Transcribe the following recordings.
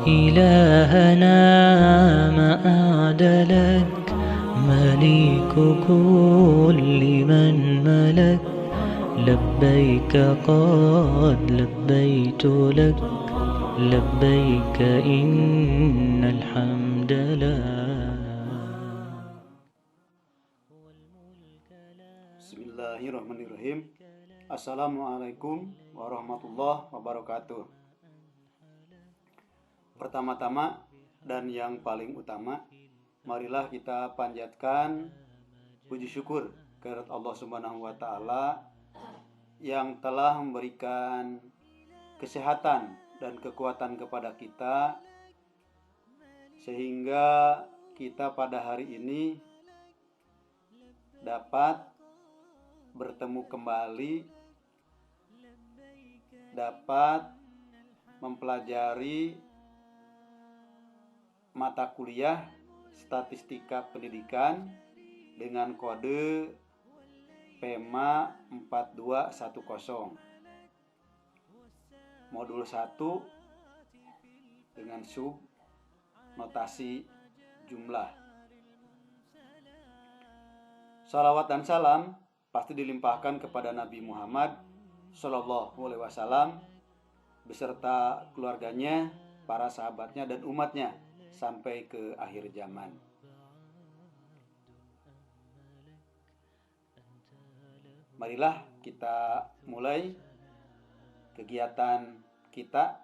إلهنا ما أعدلك مليك كل من ملك لبيك قد لبيت لك لبيك إن الحمد لله. Bismillahirrahmanirrahim. Assalamualaikum warahmatullahi wabarakatuh. Pertama-tama dan yang paling utama, marilah kita panjatkan puji syukur kehadirat Allah Subhanahu wa taala yang telah memberikan kesehatan dan kekuatan kepada kita sehingga kita pada hari ini dapat bertemu kembali, dapat mempelajari mata kuliah statistika pendidikan dengan kode PEMA 4210 modul 1 dengan sub notasi jumlah. Salawat dan salam pasti dilimpahkan kepada Nabi Muhammad Shallallahu Alaihi Wasallam beserta keluarganya, para sahabatnya dan umatnya sampai ke akhir zaman. Marilah kita mulai kegiatan kita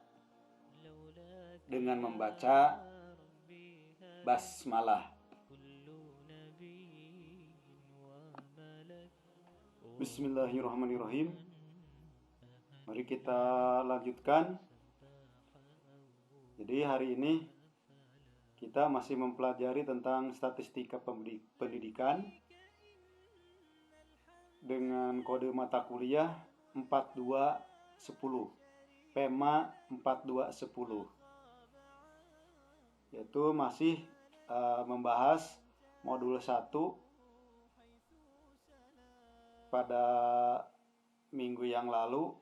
dengan membaca basmalah. Bismillahirrahmanirrahim. Mari kita lanjutkan. Jadi hari ini kita masih mempelajari tentang statistika pendidikan dengan kode mata kuliah 4210, PEMA 4210, yaitu masih membahas modul 1. Pada minggu yang lalu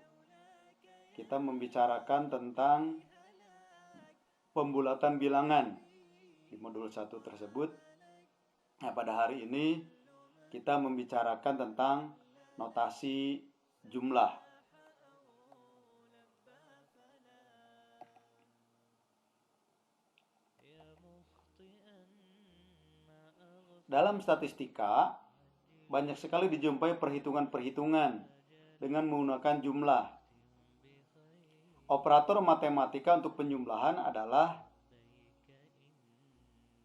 kita membicarakan tentang pembulatan bilangan di modul 1 tersebut. Nah, pada hari ini kita membicarakan tentang notasi jumlah. Dalam statistika banyak sekali dijumpai perhitungan-perhitungan dengan menggunakan jumlah. Operator matematika untuk penjumlahan adalah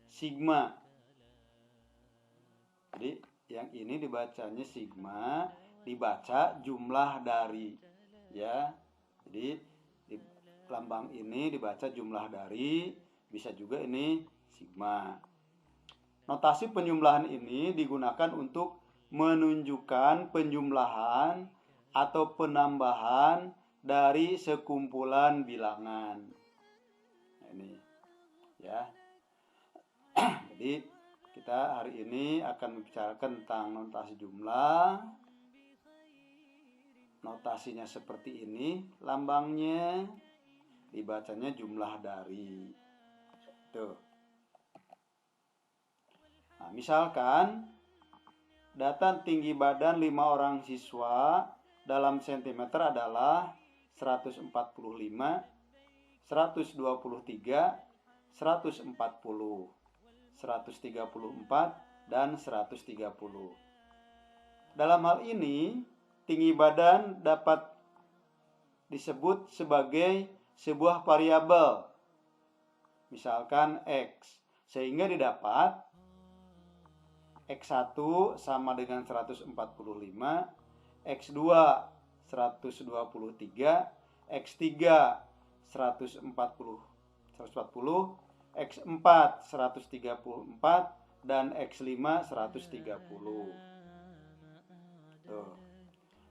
sigma. Jadi yang ini dibacanya sigma, dibaca jumlah dari, ya. Jadi di lambang ini dibaca jumlah dari, bisa juga ini sigma. Notasi penjumlahan ini digunakan untuk menunjukkan penjumlahan atau penambahan dari sekumpulan bilangan. Nah, ini ya. Jadi kita hari ini akan membicarakan tentang notasi jumlah. Notasinya seperti ini, lambangnya dibacanya jumlah dari. Tuh. Nah, misalkan data tinggi badan 5 orang siswa dalam sentimeter adalah 145, 123, 140, 134, dan 130. Dalam hal ini, tinggi badan dapat disebut sebagai sebuah variabel, misalkan X, sehingga didapat X1 sama dengan 145, X2 123, X3 140, X4 134, dan X5 130. Tuh.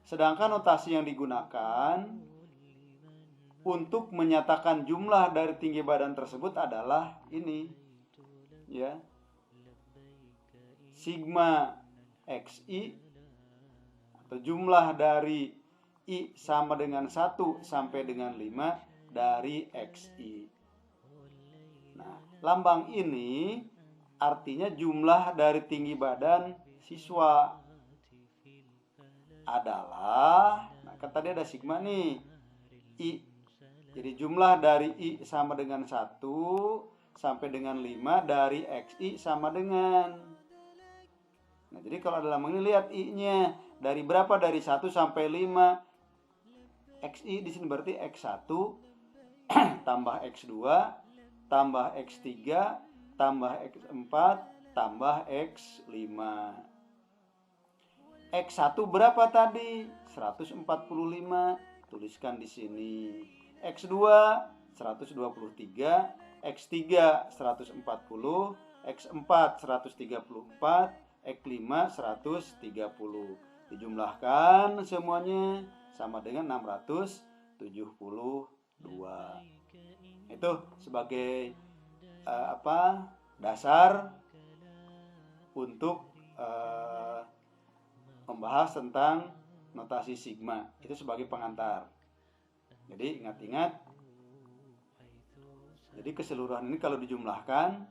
Sedangkan notasi yang digunakan untuk menyatakan jumlah dari tinggi badan tersebut adalah ini, ya. Sigma XI atau jumlah dari I sama dengan 1 sampai dengan 5 dari XI. Nah, lambang ini artinya jumlah dari tinggi badan siswa adalah, nah kan tadi ada sigma nih, I. Jadi jumlah dari I sama dengan 1 sampai dengan 5 dari XI sama dengan. Nah, jadi kalau ada lambang ini lihat I-nya dari berapa, dari 1 sampai 5. XI di sini berarti X1 tambah X2 tambah X3 tambah X4 tambah X5. X1 berapa tadi? 145. Tuliskan di sini. X2 123, X3 140, X4 134, X5 130. Dijumlahkan semuanya sama dengan 672. Itu sebagai dasar untuk membahas tentang notasi sigma. Itu sebagai pengantar. Jadi ingat-ingat. Jadi keseluruhan ini kalau dijumlahkan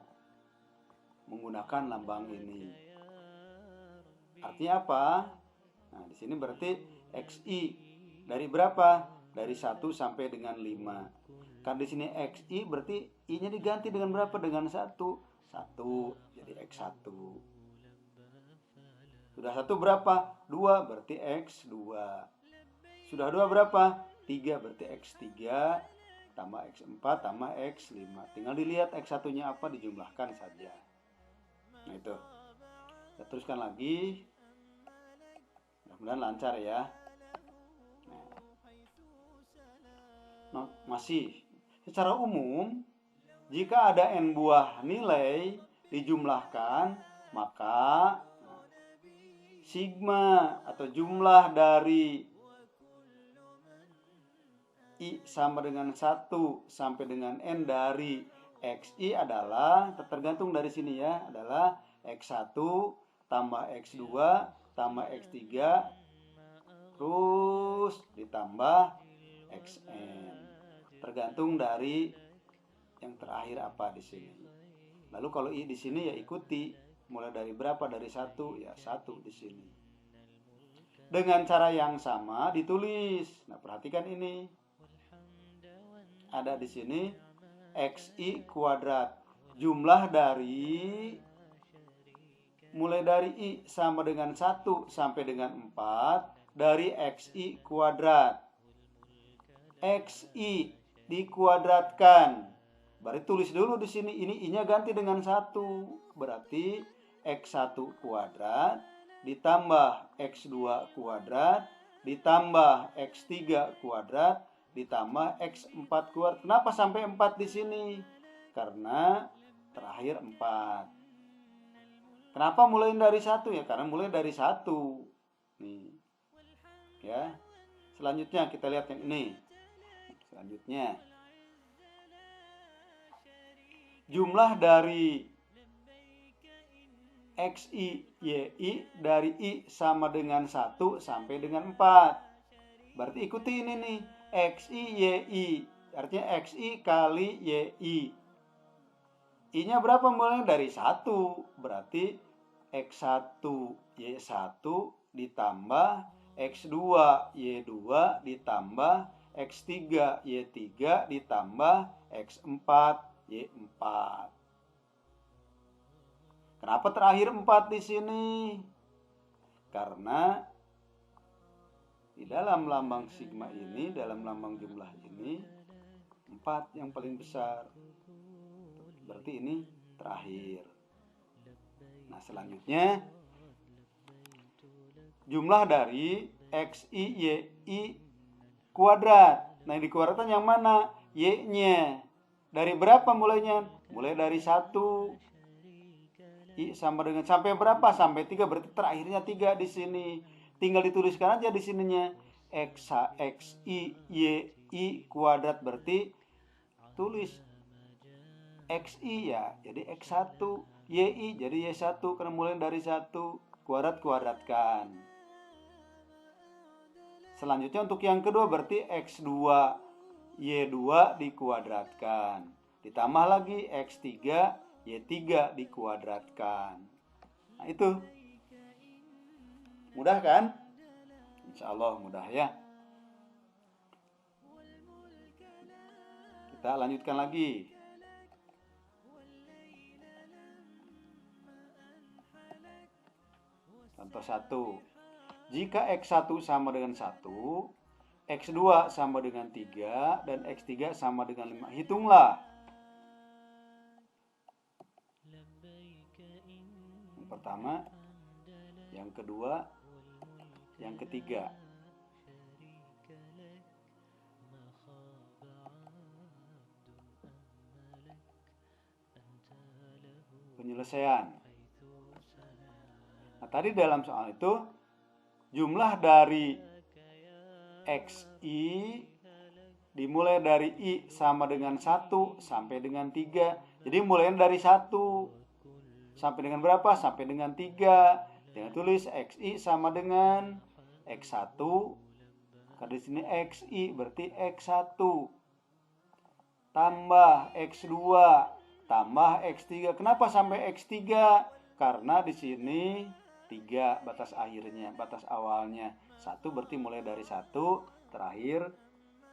menggunakan lambang ini. Artinya apa? Nah, di sini berarti XI dari berapa? Dari 1 sampai dengan 5. Kan di sini XI berarti I-nya diganti dengan berapa? Dengan 1. 1 jadi X1. Sudah 1 berapa? 2 berarti X2. Sudah 2 berapa? 3 berarti X3 tambah X4 tambah X5. Tinggal dilihat X1-nya apa, dijumlahkan saja. Nah itu. Kita teruskan lagi. Mudah-mudahan lancar ya. Nah, masih secara umum jika ada n buah nilai dijumlahkan, maka sigma atau jumlah dari I sama dengan 1 sampai dengan N dari XI adalah, tergantung dari sini ya, adalah X1 tambah X2 tambah X3 terus ditambah XN. Tergantung dari yang terakhir apa di sini. Lalu kalau I di sini ya ikuti mulai dari berapa, dari 1 ya 1 di sini. Dengan cara yang sama ditulis. Nah, perhatikan ini. Ada di sini XI kuadrat. Jumlah dari mulai dari I sama dengan 1 sampai dengan 4 dari XI kuadrat. XI dikuadratkan. Berarti tulis dulu di sini, ini I-nya ganti dengan 1. Berarti X1 kuadrat ditambah X2 kuadrat ditambah X3 kuadrat ditambah X4 kuadrat. Kenapa sampai 4 di sini? Karena terakhir 4. Kenapa mulai dari 1 ya? Karena mulai dari 1. Nih. Ya. Selanjutnya kita lihat yang ini. Selanjutnya. Jumlah dari XI, YI dari I sama dengan 1 sampai dengan 4. Berarti ikuti ini nih. XI, YI. Artinya XI kali YI. I-nya berapa? Mulai dari 1. Berarti X1, Y1 ditambah X2, Y2 ditambah X3, Y3 ditambah X4, Y4. Kenapa terakhir 4 di sini? Karena di dalam lambang sigma ini, dalam lambang jumlah ini, 4 yang paling besar. Berarti ini terakhir. Nah, selanjutnya jumlah dari XI, YI kuadrat. Nah, yang dikuadratkan yang mana? Y-nya. Dari berapa mulainya? Mulai dari 1. I sama dengan sampai berapa? Sampai 3. Berarti terakhirnya 3 di sini. Tinggal dituliskan aja di sininya. XI, YI kuadrat berarti tulis XI ya, jadi X1, YI jadi Y1 karena mulai dari 1, kuadratkan. Selanjutnya untuk yang kedua berarti X2, Y2 dikuadratkan. ditambah lagi X3 Y3 dikuadratkan. Nah itu mudah kan? Insya Allah mudah ya. Kita lanjutkan lagi. Contoh 1. Jika X1 sama dengan 1, X2 sama dengan 3, dan X3 sama dengan 5. Hitunglah. Yang pertama, yang kedua, yang ketiga. Penyelesaian. Nah, tadi dalam soal itu jumlah dari XI dimulai dari I sama dengan 1 sampai dengan 3. Jadi mulainya dari 1 sampai dengan berapa? Sampai dengan 3. Dengan tulis XI sama dengan X1. Karena di sini XI berarti X1 tambah X2 tambah X3. Kenapa sampai X3? Karena di sini 3 batas akhirnya, batas awalnya. 1 berarti mulai dari 1, terakhir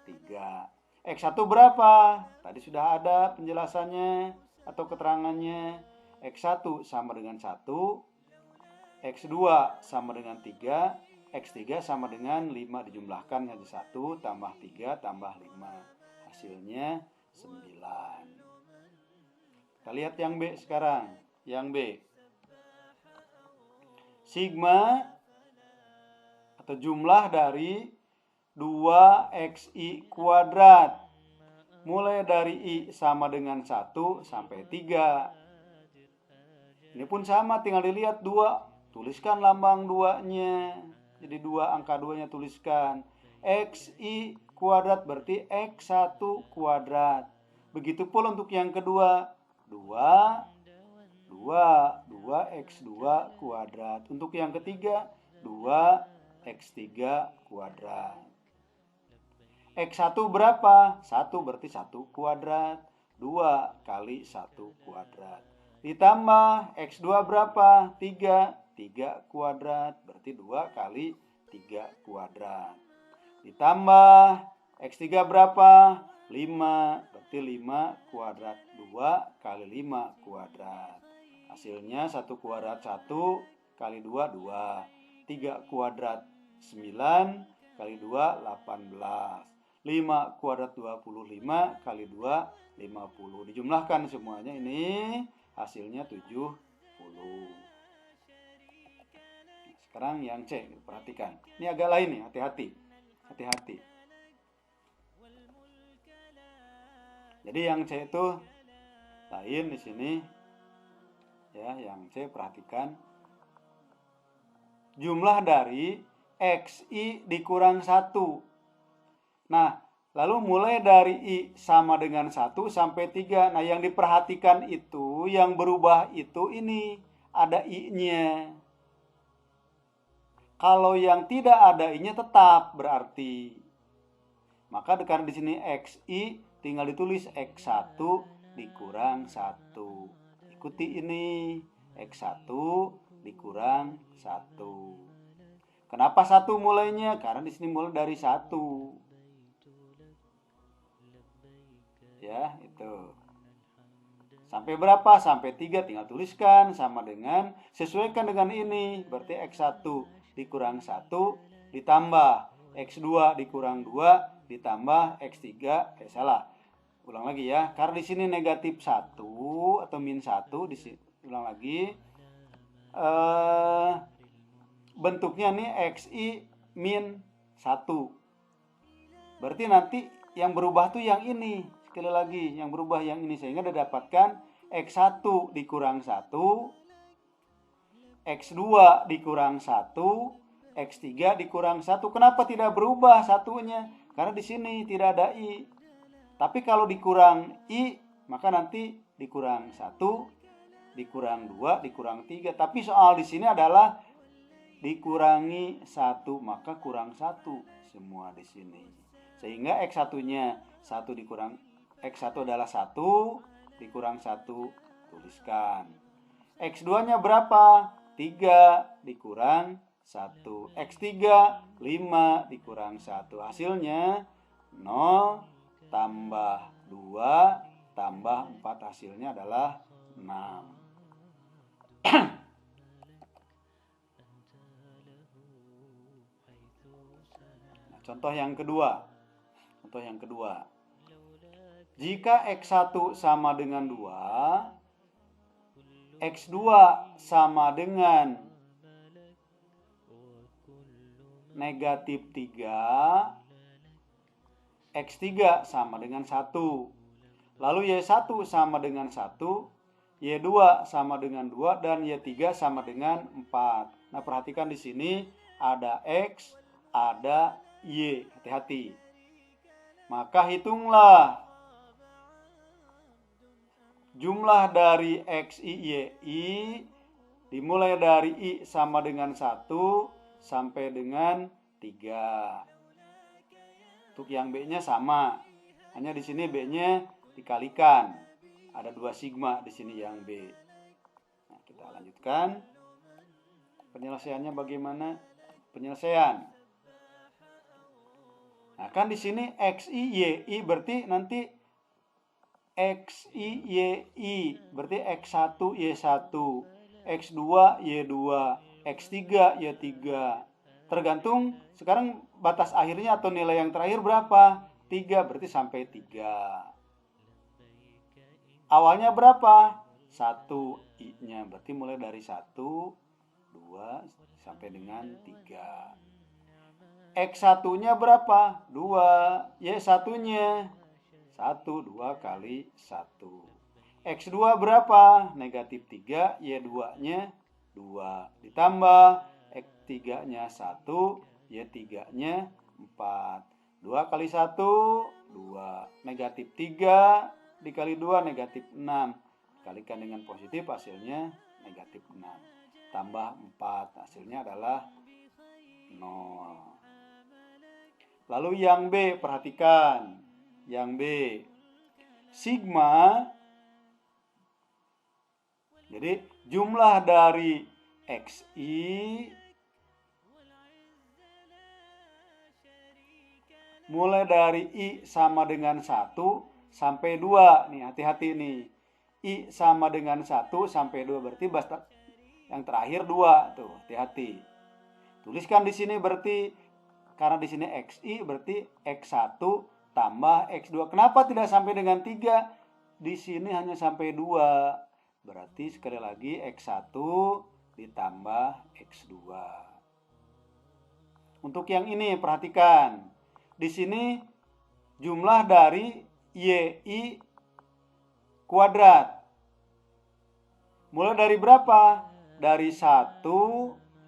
3. X1 berapa? Tadi sudah ada penjelasannya atau keterangannya. X1 sama dengan 1, X2 sama dengan 3, X3 sama dengan 5. Dijumlahkan jadi 1 tambah 3 tambah 5. Hasilnya 9. Kita lihat yang B sekarang. Yang B. Sigma atau jumlah dari 2xi kuadrat. Mulai dari I sama dengan 1 sampai 3. Ini pun sama, tinggal dilihat 2. Tuliskan lambang 2-nya. Jadi 2, angka 2-nya tuliskan. Xi kuadrat berarti X1 kuadrat. Begitu pula untuk yang kedua. 2x2 kuadrat. Untuk yang ketiga 2x3 kuadrat. X1 berapa? 1 berarti 1 kuadrat. 2 kali 1 kuadrat. Ditambah X2 berapa? 3 kuadrat. Berarti 2 kali 3 kuadrat. Ditambah X3 berapa? 5. Berarti 5 kuadrat. 2 kali 5 kuadrat. Hasilnya 1 kuadrat 1 kali 2 2. 3 kuadrat 9 kali 2 18. 5 kuadrat 25 kali 2 50. Dijumlahkan semuanya ini hasilnya 70. Sekarang yang C, perhatikan. Ini agak lain nih, hati-hati. Jadi yang C itu lain di sini. Ya, yang C perhatikan. Jumlah dari XI dikurang 1. Nah, lalu mulai dari I sama dengan 1 sampai 3. Nah, yang diperhatikan itu, yang berubah itu ini, ada I-nya. Kalau yang tidak ada I-nya tetap berarti. Maka karena di sini XI tinggal ditulis X1 dikurang 1. Ikuti ini, X1 dikurang 1. Kenapa 1 mulainya? Karena di sini mulai dari 1. Ya, itu. Sampai berapa? Sampai 3 tinggal tuliskan sama dengan, sesuaikan dengan ini. Berarti X1 dikurang 1 ditambah X2 dikurang 2 ditambah X3. Salah. Ulang lagi ya. Karena di sini negatif 1 atau min 1, ulang lagi. Bentuknya nih XI min 1. Berarti nanti yang berubah tuh yang ini. Sekali lagi, yang berubah yang ini. Sehingga didapatkan X1 dikurang 1, X2 dikurang 1, X3 dikurang 1. Kenapa tidak berubah satunya? Karena di sini tidak ada I. Tapi kalau dikurang I, maka nanti dikurang 1, dikurang 2, dikurang 3. Tapi soal di sini adalah dikurangi 1, maka kurang 1 semua di sini. Sehingga X1-nya 1 dikurang X1 adalah 1, dikurang 1, tuliskan. X2 nya berapa? 3 dikurang 1. X3 5 dikurang 1. Hasilnya 0 tambah 2 tambah 4, hasilnya adalah 6. Nah, contoh yang kedua. Jika X1 sama dengan 2, X2 sama dengan negatif 3, X3 sama dengan 1. Lalu Y1 sama dengan 1, Y2 sama dengan 2, dan Y3 sama dengan 4. Nah, perhatikan di sini ada X, ada Y. Hati-hati. Maka hitunglah jumlah dari X, I, Y, I dimulai dari I sama dengan 1 sampai dengan 3. Untuk yang B-nya sama. Hanya di sini B-nya dikalikan. Ada 2 sigma di sini yang B. Nah, kita lanjutkan. Penyelesaiannya bagaimana? Penyelesaian. Nah, kan di sini X, I, Y, I berarti nanti X, I, Y, I berarti X1, Y1, X2, Y2, X3, Y3. Tergantung sekarang batas akhirnya atau nilai yang terakhir berapa? 3, berarti sampai 3. Awalnya berapa? 1, I-nya berarti mulai dari 1, 2 sampai dengan 3. X1-nya berapa? 2. Y1-nya 1, 2 kali 1. X2 berapa? Negatif 3. Y2-nya 2. Ditambah X3-nya 1. Y3-nya 4. 2 kali 1, 2. Negatif 3 dikali 2, negatif 6. Dikalikan dengan positif, hasilnya negatif 6. Tambah 4, hasilnya adalah 0. Lalu yang B, perhatikan. Yang B, sigma. Jadi jumlah dari XI mulai dari I sama dengan 1 sampai 2. Nih, hati-hati nih. I sama dengan 1 sampai 2 berarti yang terakhir 2 tuh, hati-hati. Tuliskan di sini berarti karena di sini XI berarti X1 tambah X2. Kenapa tidak sampai dengan 3? Di sini hanya sampai 2. Berarti sekali lagi X1 ditambah X2. Untuk yang ini perhatikan. Di sini jumlah dari YI kuadrat. Mulai dari berapa? Dari 1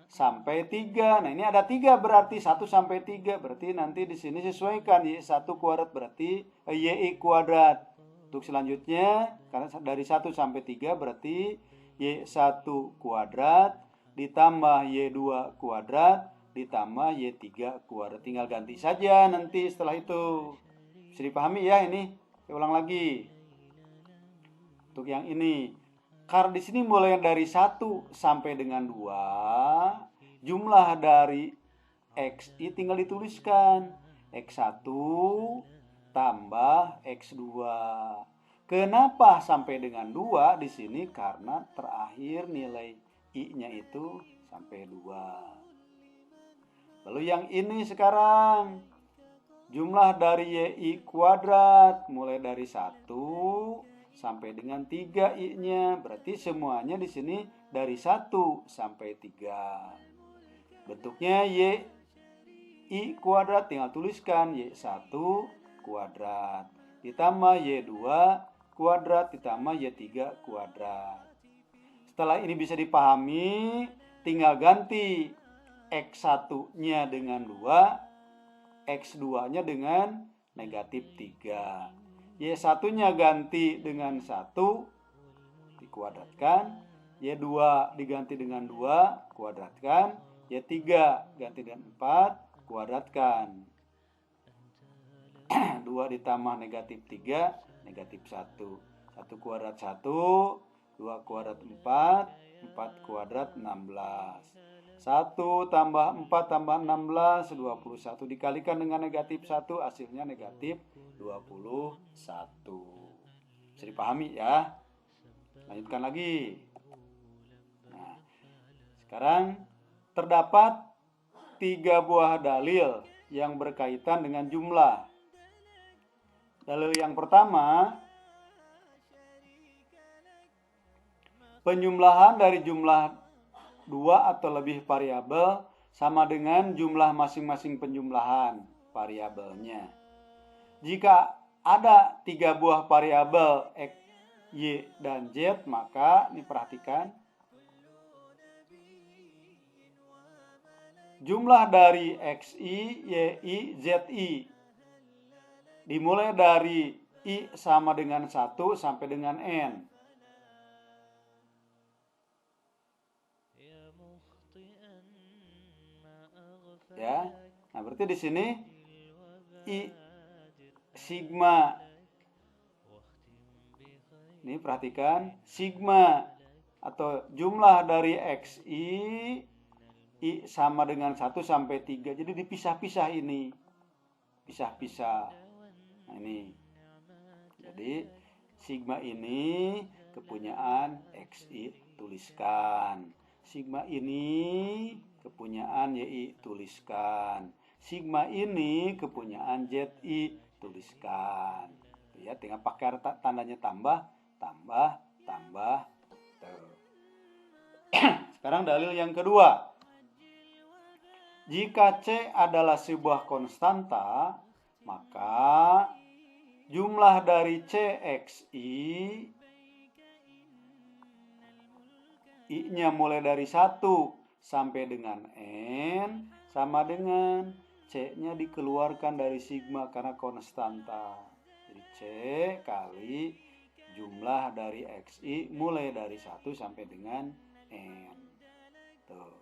sampai 3. Nah, ini ada 3 berarti 1 sampai 3. Berarti nanti di sini sesuaikan Y1 kuadrat berarti YI kuadrat. Untuk selanjutnya karena dari 1 sampai 3 berarti Y1 kuadrat ditambah Y2 kuadrat ditambah Y3 kuadrat. Tinggal ganti saja nanti setelah itu. Bisa dipahami ya ini? Saya ulang lagi. Untuk yang ini, karena di sini mulai dari 1 sampai dengan 2, jumlah dari XI tinggal dituliskan. X1 tambah X2. Kenapa sampai dengan 2 di sini? Karena terakhir nilai I-nya itu sampai 2. Lalu yang ini sekarang, jumlah dari YI kuadrat mulai dari 1 sampai dengan 3 I-nya. Berarti semuanya di sini dari 1 sampai 3. Bentuknya YI kuadrat, tinggal tuliskan Y1 kuadrat ditambah Y2 kuadrat ditambah Y3 kuadrat. Setelah ini bisa dipahami, tinggal ganti X1-nya dengan 2, X2-nya dengan negatif 3. Y1-nya ganti dengan 1, dikuadratkan. Y2 diganti dengan 2, kuadratkan. Y3 ganti dengan 4, kuadratkan. 2 ditambah negatif 3, negatif 1. 1 kuadrat 1, 2 kuadrat 4, 4 kuadrat 16. 1 tambah 4 tambah 16, 21. Dikalikan dengan negatif 1, hasilnya negatif 21. Bisa dipahami ya? Lanjutkan lagi. Nah, sekarang terdapat 3 buah dalil yang berkaitan dengan jumlah. Dalil yang pertama, penjumlahan dari jumlah 2 atau lebih variabel sama dengan jumlah masing-masing penjumlahan variabelnya. Jika ada 3 buah variabel X, Y, dan Z, maka diperhatikan jumlah dari XI, YI, ZI dimulai dari I sama dengan 1 sampai dengan N. Ya. Nah, berarti di sini I sigma. Ini perhatikan, sigma atau jumlah dari XI I sama dengan 1 sampai 3. Jadi dipisah-pisah ini. Pisah-pisah. Nah, ini. Jadi sigma ini kepunyaan XI, tuliskan. Sigma ini kepunyaan YI, tuliskan. Sigma ini kepunyaan ZI, tuliskan. Ya, tinggal pakai tandanya tambah. Tuh. Sekarang dalil yang kedua. Jika C adalah sebuah konstanta, maka jumlah dari CXI, I-nya mulai dari 1 sampai dengan N, sama dengan C-nya dikeluarkan dari sigma karena konstanta. Jadi C kali jumlah dari XI mulai dari 1 sampai dengan N. Tuh.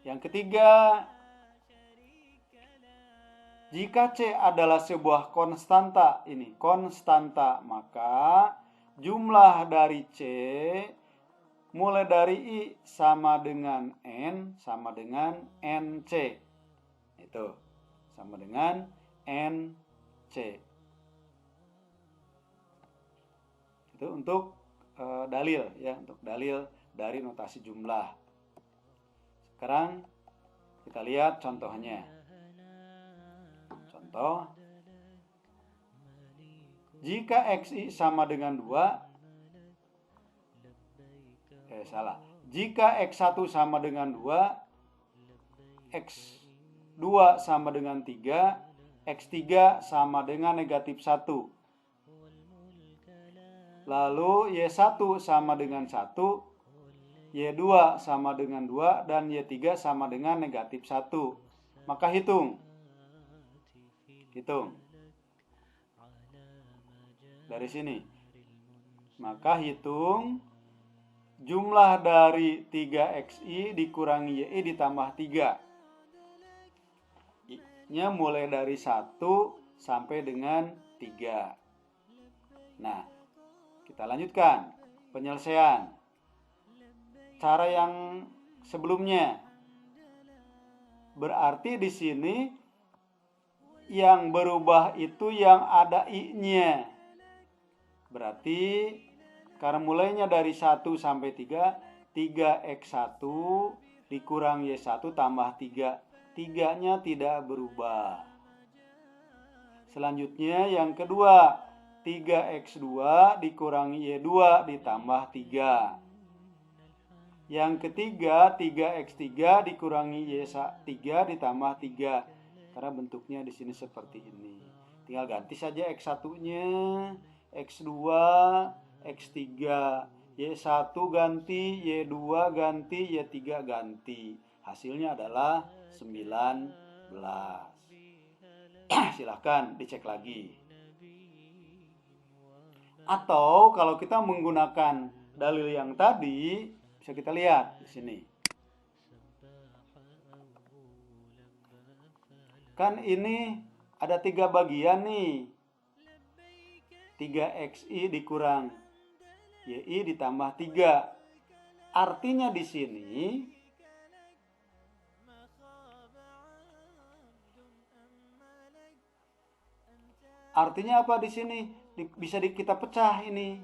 Yang ketiga, jika C adalah sebuah konstanta, ini konstanta, maka jumlah dari C mulai dari I sama dengan N sama dengan NC. Itu sama dengan NC. Itu untuk dalil ya, untuk dalil dari notasi jumlah. Sekarang kita lihat contohnya. Contoh, jika XI sama dengan 2, jika X1 sama dengan 2, X2 sama dengan 3, X3 sama dengan negatif 1. Lalu Y1 sama dengan 1, Y2 sama dengan 2, dan Y3 sama dengan negatif 1. Maka hitung. Dari sini. Maka hitung jumlah dari 3XI dikurangi YI ditambah 3. I-nya mulai dari 1 sampai dengan 3. Nah, kita lanjutkan penyelesaian. Cara yang sebelumnya. Berarti di sini yang berubah itu yang ada I-nya. Berarti karena mulainya dari 1 sampai 3, 3x1 dikurang y1 tambah 3. 3-nya tidak berubah. Selanjutnya yang kedua, 3x2 dikurangi y2 ditambah 3. Yang ketiga, 3x3 dikurangi y3 ditambah 3. Karena bentuknya di sini seperti ini. Tinggal ganti saja x1-nya, x2, x3, y1 ganti, y2 ganti, y3 ganti. Hasilnya adalah 19. Silahkan dicek lagi. Atau kalau kita menggunakan dalil yang tadi, bisa kita lihat di sini. Kan ini ada 3 bagian nih. 3xi dikurang yi ditambah 3. Artinya di sini artinya apa di sini? Bisa kita pecah ini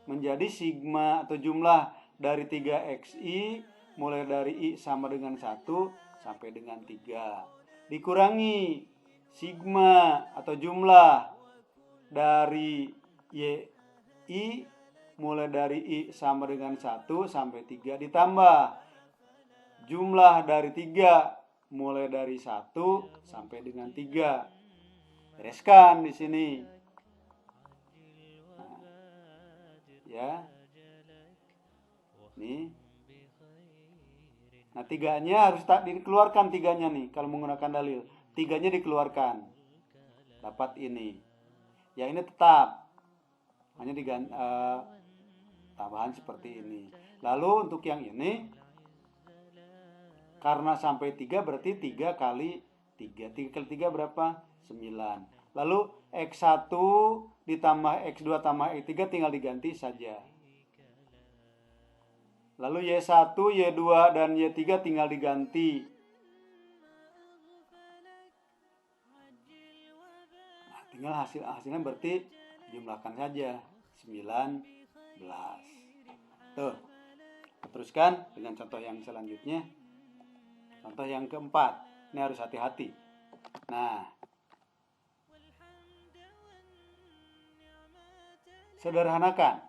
menjadi sigma atau jumlah dari 3xi mulai dari i sama dengan 1 sampai dengan 3 dikurangi sigma atau jumlah dari yi mulai dari i sama dengan 1 sampai 3 ditambah jumlah dari 3 mulai dari 1 sampai dengan 3. Bereskan di sini. Nah, ya. Nih. Nah, 3-nya harus dikeluarkan 3-nya nih kalau menggunakan dalil. 3-nya dikeluarkan. Dapat ini. Yang ini tetap. Hanya diganti tambahan seperti ini. Lalu untuk yang ini karena sampai 3 berarti 3 kali 3. 3 kali 3 berapa? 9. Lalu X1 ditambah X2 tambah X3 tinggal diganti saja. Lalu Y1, Y2 dan Y3 tinggal diganti. Nah, tinggal hasilnya berarti jumlahkan saja 19. Tuh. Teruskan dengan contoh yang selanjutnya. Contoh yang keempat. Ini harus hati-hati. Nah, sederhanakan.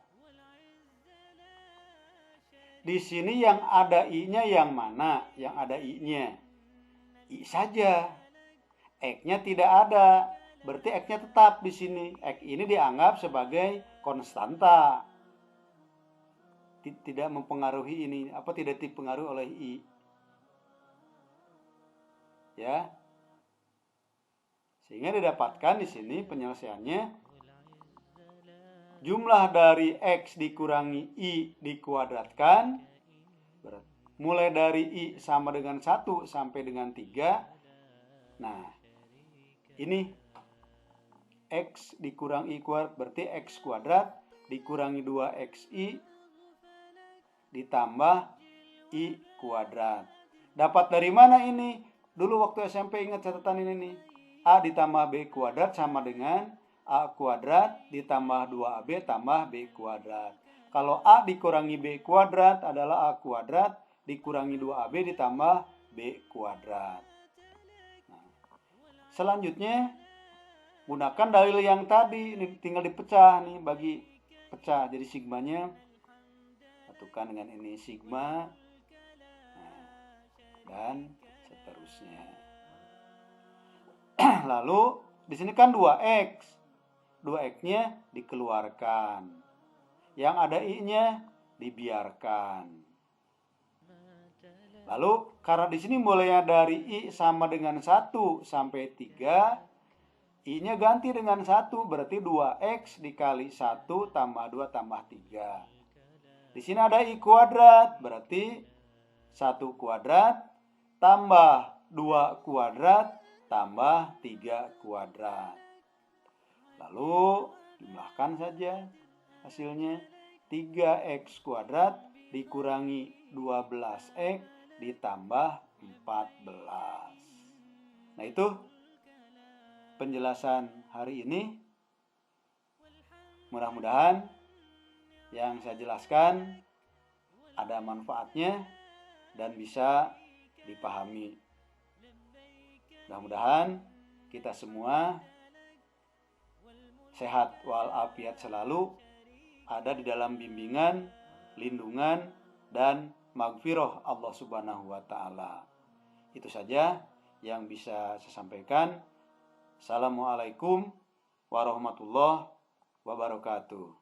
Di sini yang ada i-nya yang mana? Yang ada i-nya. I saja. X-nya tidak ada. Berarti X-nya tetap di sini. X ini dianggap sebagai konstanta. Tidak mempengaruhi ini, tidak dipengaruhi oleh i. Ya. Sehingga didapatkan di sini penyelesaiannya jumlah dari X dikurangi I dikuadratkan mulai dari I sama dengan 1 sampai dengan 3. Nah, ini X dikurangi I kuadrat berarti X kuadrat dikurangi 2XI ditambah I kuadrat. Dapat dari mana ini? Dulu waktu SMP ingat catatan ini nih. A ditambah B kuadrat sama dengan A kuadrat ditambah 2AB tambah B kuadrat. Kalau A dikurangi B kuadrat adalah A kuadrat dikurangi 2AB ditambah B kuadrat. Nah, selanjutnya gunakan dalil yang tadi. Ini tinggal dipecah nih, bagi pecah. Jadi sigmanya satukan dengan ini sigma. Nah, dan seterusnya. Lalu di sini kan 2x. 2x-nya dikeluarkan. Yang ada i-nya dibiarkan. Lalu karena di sini mulainya dari i sama dengan 1 sampai 3, i-nya ganti dengan 1 berarti 2x dikali 1 tambah 2 tambah 3. Di sini ada i kuadrat berarti 1 kuadrat tambah 2 kuadrat tambah 3 kuadrat. Lalu jumlahkan saja hasilnya 3x kuadrat dikurangi 12x ditambah 14. Nah, itu penjelasan hari ini. Mudah-mudahan yang saya jelaskan ada manfaatnya dan bisa dipahami. Mudah-mudahan kita semua sehat walafiat selalu, ada di dalam bimbingan, lindungan, dan maghfirah Allah Subhanahu wa Ta'ala. Itu saja yang bisa saya sampaikan. Assalamualaikum warahmatullahi wabarakatuh.